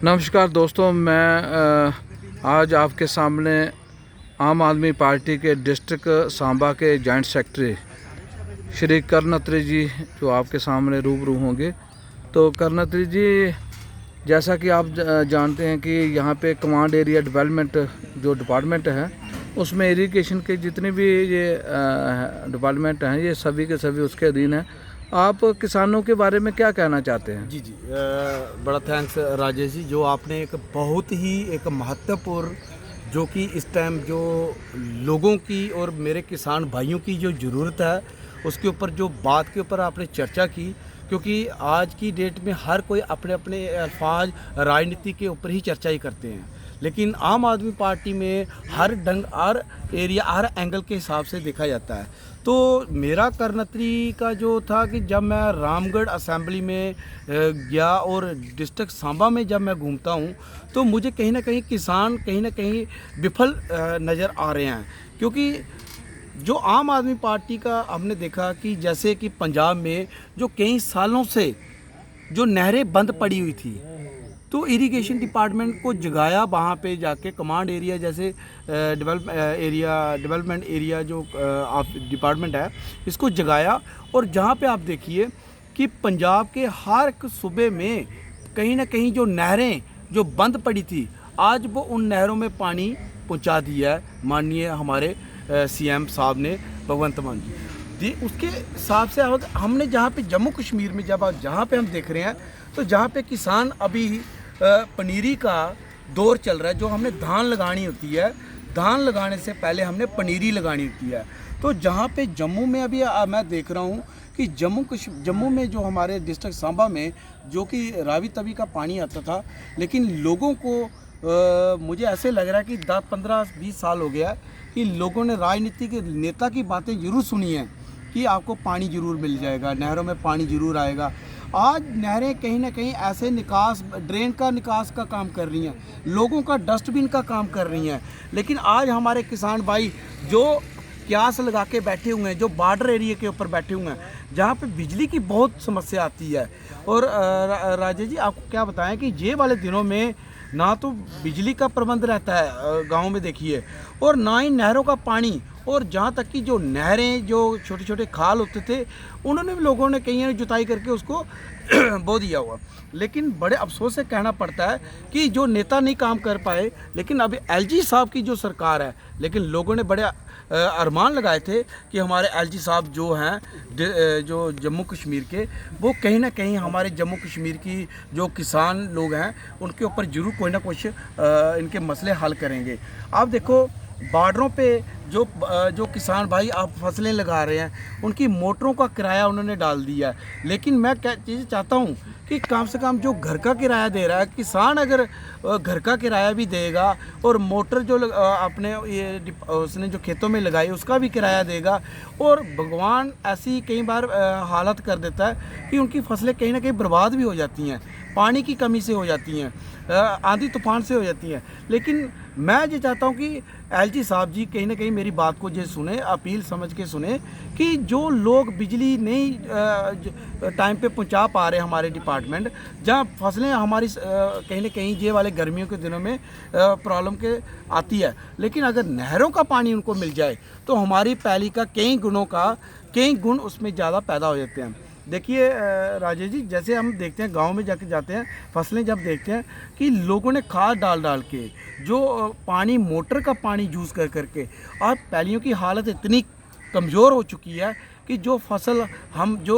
नमस्कार दोस्तों, मैं आज आपके सामने आम आदमी पार्टी के डिस्ट्रिक्ट सांबा के जॉइंट सेक्रेटरी श्री कर्णत्री जी जो आपके सामने रूबरू होंगे। तो कर्णत्री जी, जैसा कि आप जानते हैं कि यहाँ पे कमांड एरिया डेवलपमेंट जो डिपार्टमेंट है उसमें इरिगेशन के जितने भी ये डिपार्टमेंट हैं ये सभी के सभी उसके अधीन हैं। आप किसानों के बारे में क्या कहना चाहते हैं? जी बड़ा थैंक्स राजेश जी, जो आपने एक बहुत ही एक महत्वपूर्ण जो कि इस टाइम जो लोगों की और मेरे किसान भाइयों की जो ज़रूरत है उसके ऊपर जो बात के ऊपर आपने चर्चा की, क्योंकि आज की डेट में हर कोई अपने अपने अल्फाज राजनीति के ऊपर ही चर्चा ही करते हैं, लेकिन आम आदमी पार्टी में हर ढंग हर एरिया हर एंगल के हिसाब से देखा जाता है। तो मेरा कर्णत्री का जो था कि जब मैं रामगढ़ असेंबली में गया और डिस्ट्रिक्ट सांबा में जब मैं घूमता हूँ तो मुझे कहीं ना कहीं किसान कहीं ना कहीं विफल नज़र आ रहे हैं, क्योंकि जो आम आदमी पार्टी का हमने देखा कि जैसे कि पंजाब में जो कई सालों से जो नहरें बंद पड़ी हुई थी तो इरिगेशन डिपार्टमेंट को जगाया, वहाँ पे जाके कमांड एरिया जैसे डेवलपमेंट एरिया जो आप डिपार्टमेंट है इसको जगाया, और जहाँ पे आप देखिए कि पंजाब के हर एक सूबे में कहीं ना कहीं जो नहरें जो बंद पड़ी थी आज वो उन नहरों में पानी पहुँचा दिया है माननीय हमारे सीएम साहब ने, भगवंत मान जी। उसके हिसाब से हमने जहाँ पे जम्मू कश्मीर में जब जहाँ पे हम देख रहे हैं तो जहाँ पे किसान अभी पनीरी का दौर चल रहा है, जो हमने धान लगानी होती है, धान लगाने से पहले हमने पनीरी लगानी होती है। तो जहाँ पे जम्मू में अभी मैं देख रहा हूँ कि जम्मू में जो हमारे डिस्ट्रिक्ट सांबा में जो कि रावी तवी का पानी आता था, लेकिन लोगों को मुझे ऐसे लग रहा है कि 10, 15, 20 साल हो गया कि लोगों ने राजनीति के नेता की बातें ज़रूर सुनी हैं कि आपको पानी ज़रूर मिल जाएगा, नहरों में पानी ज़रूर आएगा। आज नहरें कहीं ना कहीं ऐसे ड्रेन का निकास का काम कर रही हैं, लोगों का डस्टबिन का काम कर रही हैं, लेकिन आज हमारे किसान भाई जो क्यास लगा के बैठे हुए हैं, जो बॉर्डर एरिया के ऊपर बैठे हुए हैं, जहाँ पे बिजली की बहुत समस्या आती है। और राजेश जी, आपको क्या बताएं कि ये वाले दिनों में ना तो बिजली का प्रबंध रहता है गाँव में देखिए, और ना ही नहरों का पानी, और जहाँ तक कि जो नहरें जो छोटे छोटे खाल होते थे उन्होंने भी लोगों ने कहीं जुताई करके उसको बो दिया हुआ। लेकिन बड़े अफसोस से कहना पड़ता है कि जो नेता नहीं काम कर पाए, लेकिन अभी एलजी साहब की जो सरकार है, लेकिन लोगों ने बड़े अरमान लगाए थे कि हमारे एलजी साहब जो हैं जो जम्मू कश्मीर के, वो कहीं ना कहीं हमारे जम्मू कश्मीर की जो किसान लोग हैं उनके ऊपर जरूर कोई ना कुछ इनके मसले हल करेंगे। आप देखो बॉर्डरों पे जो किसान भाई आप फसलें लगा रहे हैं उनकी मोटरों का किराया उन्होंने डाल दिया है, लेकिन मैं क्या चीज़ चाहता हूँ कि कम से कम जो घर का किराया दे रहा है किसान, अगर घर का किराया भी देगा और मोटर जो अपने ये उसने जो खेतों में लगाई उसका भी किराया देगा, और भगवान ऐसी कई बार हालत कर देता है कि उनकी फसलें कहीं ना कहीं बर्बाद भी हो जाती हैं, पानी की कमी से हो जाती हैं, आंधी तूफान से हो जाती हैं। लेकिन मैं ये चाहता हूँ कि एलजी साहब जी कहीं ना कहीं मेरी बात को ये सुने, अपील समझ के सुने कि जो लोग बिजली नहीं टाइम पे पहुँचा पा रहे हमारे डिपार्टमेंट, जहाँ फसलें हमारी कहीं ना कहीं ये वाले गर्मियों के दिनों में प्रॉब्लम के आती है, लेकिन अगर नहरों का पानी उनको मिल जाए तो हमारी पैली का कई गुण उसमें ज़्यादा पैदा हो जाते हैं। देखिए राजेश जी, जैसे हम देखते हैं गांव में जाके जाते हैं, फसलें जब देखते हैं कि लोगों ने खाद डाल के जो पानी मोटर का पानी यूज़ करके और पैलियों की हालत इतनी कमज़ोर हो चुकी है कि जो फसल हम जो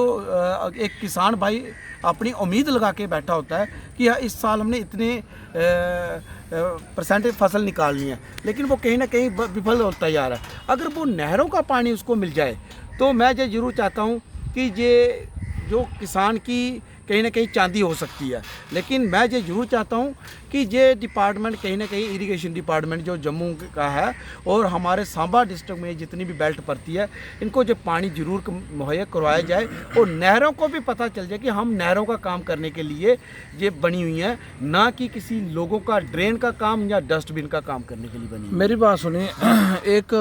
एक किसान भाई अपनी उम्मीद लगा के बैठा होता है कि इस साल हमने इतने % फसल निकालनी है, लेकिन वो कहीं ना कहीं विफल होता जा रहा है। अगर वो नहरों का पानी उसको मिल जाए तो मैं ये ज़रूर चाहता हूँ कि ये जो किसान की कहीं ना कहीं चांदी हो सकती है, लेकिन मैं ये जरूर चाहता हूँ कि ये डिपार्टमेंट कहीं ना कहीं इरिगेशन डिपार्टमेंट जो जम्मू का है और हमारे सांबा डिस्ट्रिक्ट में जितनी भी बेल्ट पड़ती है इनको जो पानी ज़रूर मुहैया करवाया जाए, और नहरों को भी पता चल जाए कि हम नहरों का काम करने के लिए ये बनी हुई हैं, ना कि किसी लोगों का ड्रेन का काम या डस्टबिन का काम करने के लिए बनी हुई। मेरी बात सुनिए, एक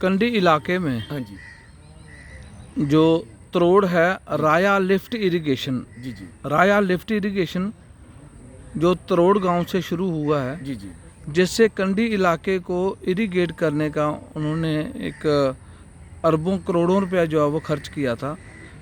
कंडी इलाके में हाँ जी जो तरोड़ है राया लिफ्ट इरिगेशन, जी राया लिफ्ट इरिगेशन जो तरोड़ गांव से शुरू हुआ है, जी जी जिससे कंडी इलाके को इरिगेट करने का उन्होंने एक अरबों करोड़ों रुपया जो है वो खर्च किया था,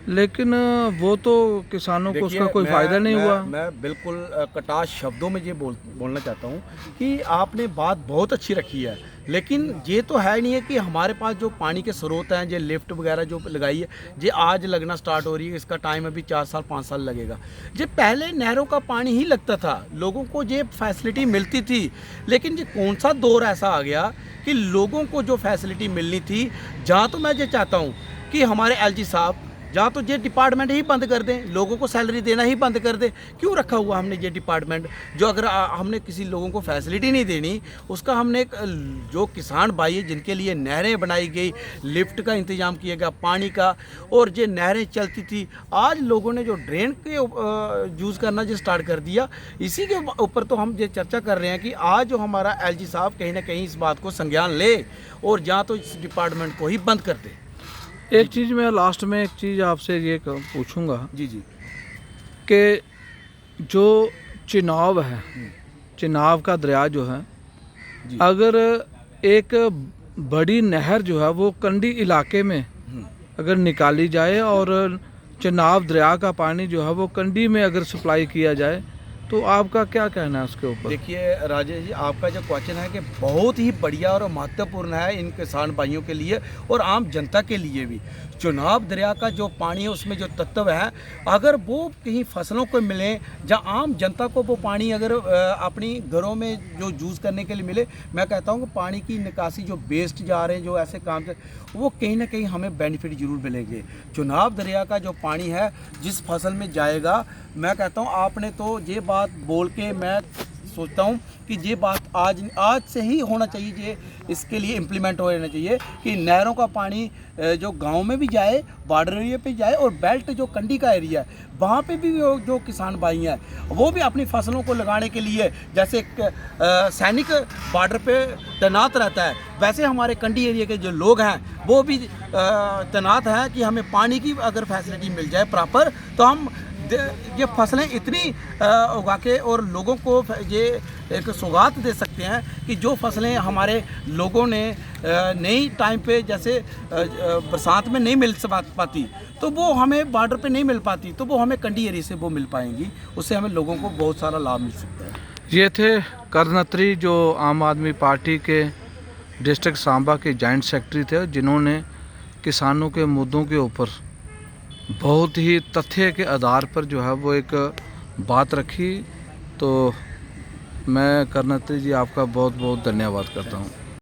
लेकिन वो तो किसानों को उसका कोई फ़ायदा नहीं हुआ। मैं बिल्कुल कटाश शब्दों में ये बोलना चाहता हूँ कि आपने बात बहुत अच्छी रखी है, लेकिन ये तो है नहीं है कि हमारे पास जो पानी के स्रोत हैं, जो लिफ्ट वगैरह जो लगाई है, ये आज लगना स्टार्ट हो रही है। इसका टाइम अभी 4 साल 5 साल लगेगा। ये पहले नहरों का पानी ही लगता था, लोगों को ये फैसिलिटी मिलती थी, लेकिन ये कौन सा दौर ऐसा आ गया कि लोगों को जो फैसिलिटी मिलनी थी, जहाँ तो मैं ये चाहता हूँ कि हमारे एलजी साहब जहाँ तो ये डिपार्टमेंट ही बंद कर दें, लोगों को सैलरी देना ही बंद कर दें। क्यों रखा हुआ हमने ये डिपार्टमेंट, जो अगर हमने किसी लोगों को फैसिलिटी नहीं देनी, उसका हमने जो किसान भाई है जिनके लिए नहरें बनाई गई, लिफ्ट का इंतज़ाम किया गया, पानी का, और ये नहरें चलती थी, आज लोगों ने जो ड्रेन के यूज़ करना जो स्टार्ट कर दिया, इसी के ऊपर तो हम ये चर्चा कर रहे हैं कि आज जो हमारा एलजी साहब कहीं ना कहीं इस बात को संज्ञान ले और जहाँ तो इस डिपार्टमेंट को ही बंद कर दे। एक चीज़ मैं लास्ट में एक चीज़ आपसे ये पूछूंगा जी जी कि जो चिनाब है, चिनाब का दरिया जो है, जी। अगर एक बड़ी नहर जो है वो कंडी इलाके में अगर निकाली जाए और चिनाब दरिया का पानी जो है वो कंडी में अगर सप्लाई किया जाए, तो आपका क्या कहना है उसके ऊपर? देखिए राजेश जी, आपका जो क्वेश्चन है कि बहुत ही बढ़िया और महत्वपूर्ण है इन किसान भाइयों के लिए और आम जनता के लिए भी। चुनाव दरिया का जो पानी है उसमें जो तत्व है, अगर वो कहीं फसलों को मिले, जहाँ आम जनता को वो पानी अगर अपनी घरों में जो यूज़ करने के लिए मिले, मैं कहता हूँ कि पानी की निकासी जो वेस्ट जा रहे हैं, जो ऐसे काम से, वो कहीं ना कहीं हमें बेनिफिट ज़रूर मिलेंगे। चुनाव दरिया का जो पानी है जिस फसल में जाएगा, मैं कहता हूँ आपने तो ये बात बोल के मैं सोचता हूँ कि ये बात आज से ही होना चाहिए, ये इसके लिए इम्प्लीमेंट होना चाहिए कि नहरों का पानी जो गांव में भी जाए, बॉर्डर एरिया पे जाए, और बेल्ट जो कंडी का एरिया है वहाँ पे भी जो किसान भाई हैं वो भी अपनी फसलों को लगाने के लिए, जैसे सैनिक बॉर्डर पे तैनात रहता है, वैसे हमारे कंडी एरिया के जो लोग हैं वो भी तैनात हैं कि हमें पानी की अगर फैसिलिटी मिल जाए प्रॉपर, तो हम ये फसलें इतनी उगा के और लोगों को ये एक सौगात दे सकते हैं कि जो फसलें हमारे लोगों ने नई टाइम पे, जैसे बरसात में नहीं मिल पाती, तो वो हमें बॉर्डर पे नहीं मिल पाती, तो वो हमें कंडी एरिया से वो मिल पाएंगी, उससे हमें लोगों को बहुत सारा लाभ मिल सकता है। ये थे करनत्री, जो आम आदमी पार्टी के डिस्ट्रिक्ट सांबा के जॉइंट सेक्रेटरी थे, जिन्होंने किसानों के मुद्दों के ऊपर बहुत ही तथ्य के आधार पर जो है वो एक बात रखी। तो मैं करनत्री जी आपका बहुत बहुत धन्यवाद करता हूँ।